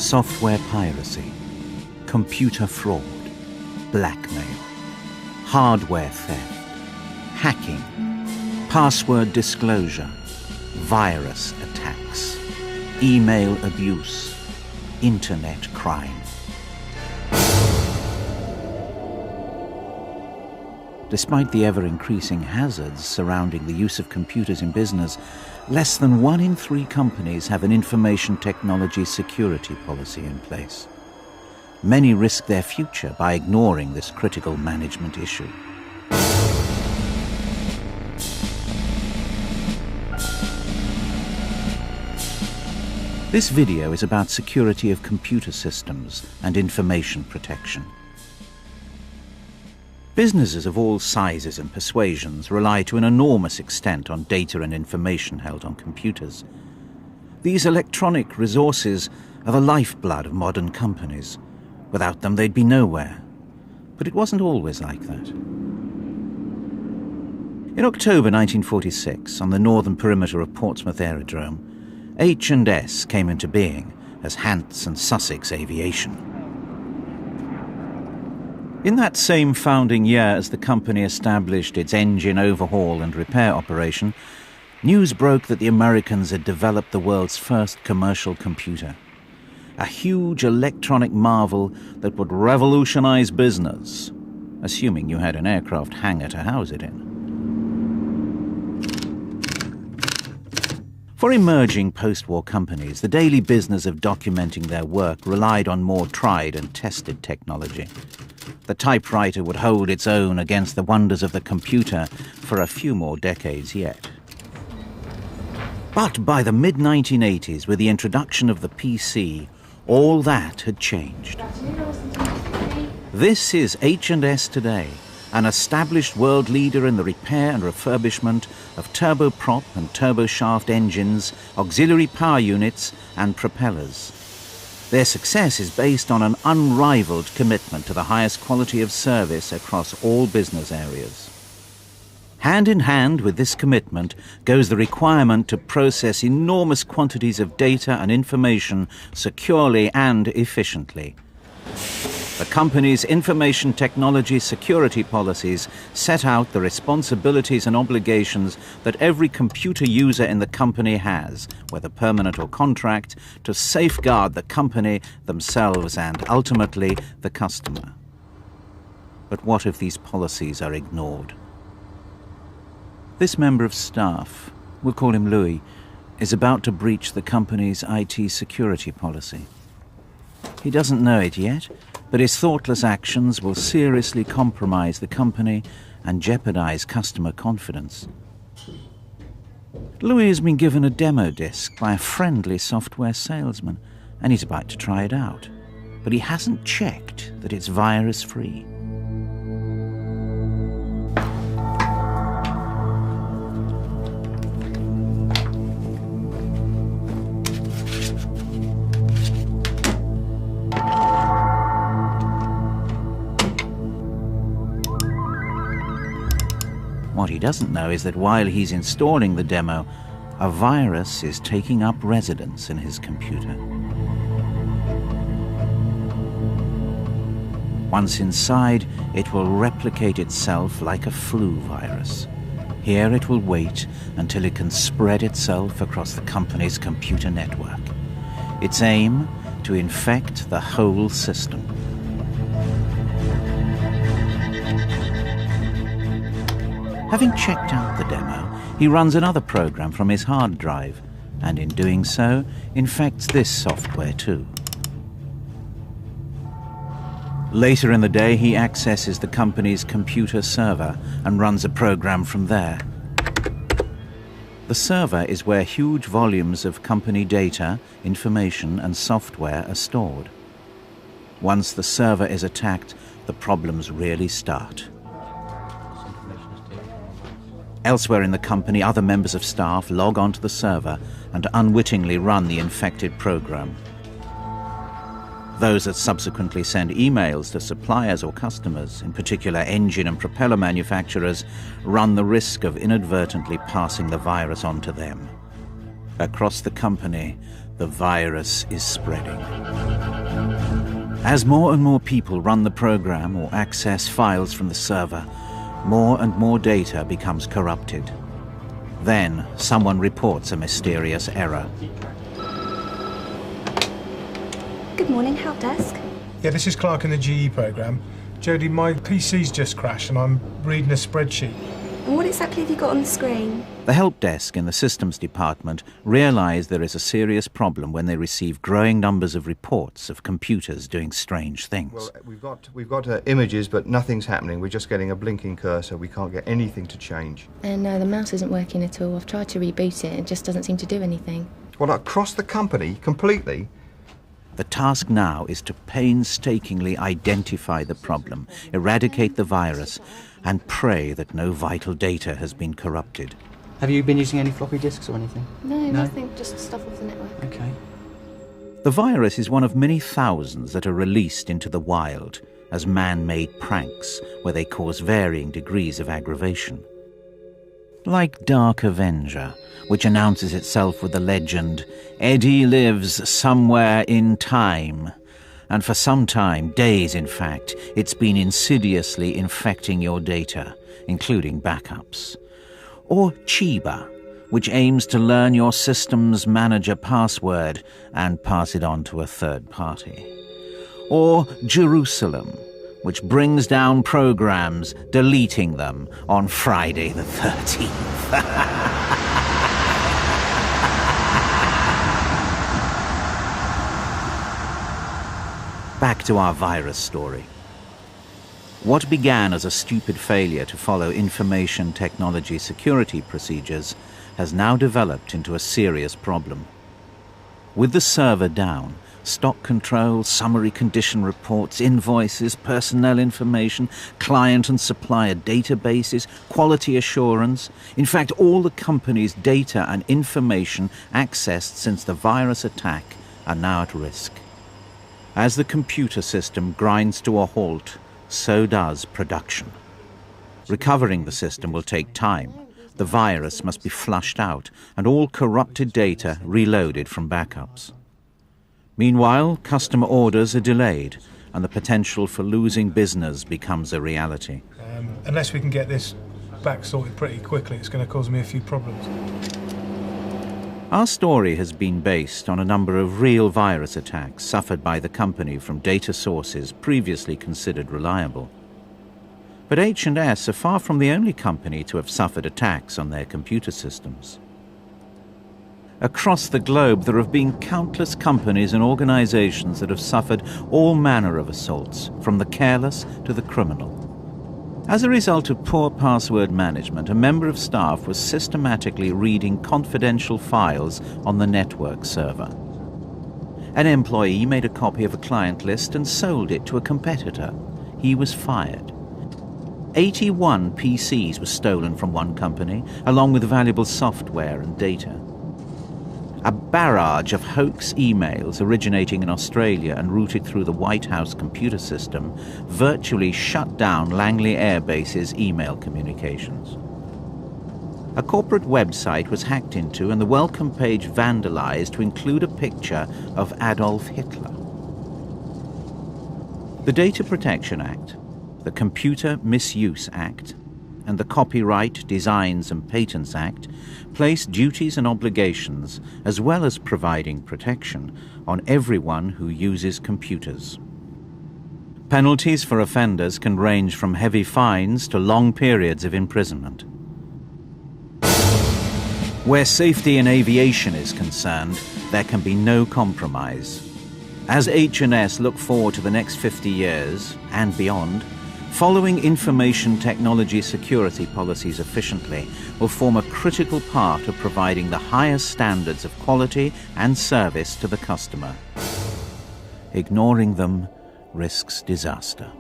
software piracy, computer fraud, blackmail, hardware theft, hacking, password disclosure, virus attacks, email abuse, internet crime. Despite the ever-increasing hazards surrounding the use of computers in business, less than 1 in 3 companies have an information technology security policy in place. Many risk their future by ignoring this critical management issue. This video is about security of computer systems and information protection. Businesses of all sizes and persuasions rely to an enormous extent on data and information held on computers. These electronic resources are the lifeblood of modern companies. Without them, they'd be nowhere. But it wasn't always like that. In October 1946, on the northern perimeter of Portsmouth Aerodrome, H+S came into being as Hants and Sussex Aviation. In that same founding year as the company established its engine overhaul and repair operation, news broke that the Americans had developed the world's first commercial computer. A huge electronic marvel that would revolutionize business, assuming you had an aircraft hangar to house it in. For emerging post-war companies, the daily business of documenting their work relied on more tried and tested technology. The typewriter would hold its own against the wonders of the computer for a few more decades yet. But by the mid-1980s, with the introduction of the PC, all that had changed. This is H+S today, an established world leader in the repair and refurbishment of turboprop and turboshaft engines, auxiliary power units and propellers. Their success is based on an unrivaled commitment to the highest quality of service across all business areas. Hand in hand with this commitment goes the requirement to process enormous quantities of data and information securely and efficiently. The company's information technology security policies set out the responsibilities and obligations that every computer user in the company has, whether permanent or contract, to safeguard the company, themselves, and ultimately the customer. But what if these policies are ignored? This member of staff, we'll call him Louis, is about to breach the company's IT security policy. He doesn't know it yet, but his thoughtless actions will seriously compromise the company and jeopardize customer confidence. Louis has been given a demo disk by a friendly software salesman, and he's about to try it out. But he hasn't checked that it's virus-free. What he doesn't know is that while he's installing the demo, a virus is taking up residence in his computer. Once inside, it will replicate itself like a flu virus. Here it will wait until it can spread itself across the company's computer network. Its aim, to infect the whole system. Having checked out the demo, he runs another program from his hard drive, and in doing so, infects this software too. Later in the day, he accesses the company's computer server and runs a program from there. The server is where huge volumes of company data, information, and software are stored. Once the server is attacked, the problems really start. Elsewhere in the company, other members of staff log onto the server and unwittingly run the infected program. Those that subsequently send emails to suppliers or customers, in particular engine and propeller manufacturers, run the risk of inadvertently passing the virus on to them. Across the company, the virus is spreading. As more and more people run the program or access files from the server, more and more data becomes corrupted. Then someone reports a mysterious error. Good morning, help desk. Yeah, this is Clark in the GE program. Jodie, my PC's just crashed and I'm reading a spreadsheet. And what exactly have you got on the screen? The help desk in the systems department realise there is a serious problem when they receive growing numbers of reports of computers doing strange things. Well, we've got images, but nothing's happening. We're just getting a blinking cursor. We can't get anything to change. No, the mouse isn't working at all. I've tried to reboot it. It just doesn't seem to do anything. Well, across the company, completely. The task now is to painstakingly identify the problem, eradicate the virus, and pray that no vital data has been corrupted. Have you been using any floppy disks or anything? No, nothing, just stuff off the network. Okay. The virus is one of many thousands that are released into the wild as man-made pranks where they cause varying degrees of aggravation. Like Dark Avenger, which announces itself with the legend, "Eddie lives somewhere in time." And for some time, days in fact, it's been insidiously infecting your data, including backups. Or Chiba, which aims to learn your system's manager password and pass it on to a third party. Or Jerusalem, which brings down programs, deleting them on Friday the 13th. Back to our virus story. What began as a stupid failure to follow information technology security procedures has now developed into a serious problem. With the server down, stock control, summary condition reports, invoices, personnel information, client and supplier databases, quality assurance, in fact all the company's data and information accessed since the virus attack are now at risk. As the computer system grinds to a halt, so does production. Recovering the system will take time. The virus must be flushed out and all corrupted data reloaded from backups. Meanwhile, customer orders are delayed and the potential for losing business becomes a reality. Unless we can get this back sorted pretty quickly, it's going to cause me a few problems. Our story has been based on a number of real virus attacks suffered by the company from data sources previously considered reliable. But H+S are far from the only company to have suffered attacks on their computer systems. Across the globe, there have been countless companies and organizations that have suffered all manner of assaults, from the careless to the criminal. As a result of poor password management, a member of staff was systematically reading confidential files on the network server. An employee made a copy of a client list and sold it to a competitor. He was fired. 81 PCs were stolen from one company, along with valuable software and data. A barrage of hoax emails originating in Australia and routed through the White House computer system virtually shut down Langley Air Base's email communications. A corporate website was hacked into and the welcome page vandalized to include a picture of Adolf Hitler. The Data Protection Act, the Computer Misuse Act, and the Copyright, Designs and Patents Act place duties and obligations, as well as providing protection, on everyone who uses computers. Penalties for offenders can range from heavy fines to long periods of imprisonment. Where safety in aviation is concerned, there can be no compromise. As H+S look forward to the next 50 years, and beyond, following information technology security policies efficiently will form a critical part of providing the highest standards of quality and service to the customer. Ignoring them risks disaster.